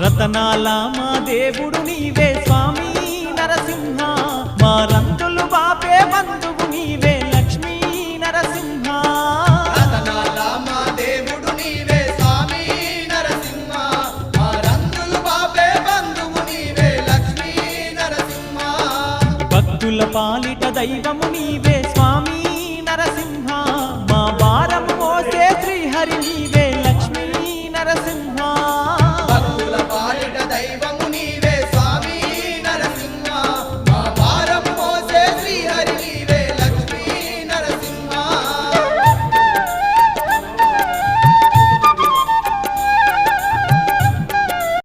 రతనాల మా దేవుడు నీవే స్వామి నరసింహ, మా రంతులు బాపే బంధువు నీవే లక్ష్మీ నరసింహ. రతనాల మా దేవుడు నీవే స్వామి నరసింహ, మా రంతులు బాపే బంధువు నీవే లక్ష్మీ నరసింహ. భక్తుల పాలిట దైవము నీవే స్వామి నరసింహ,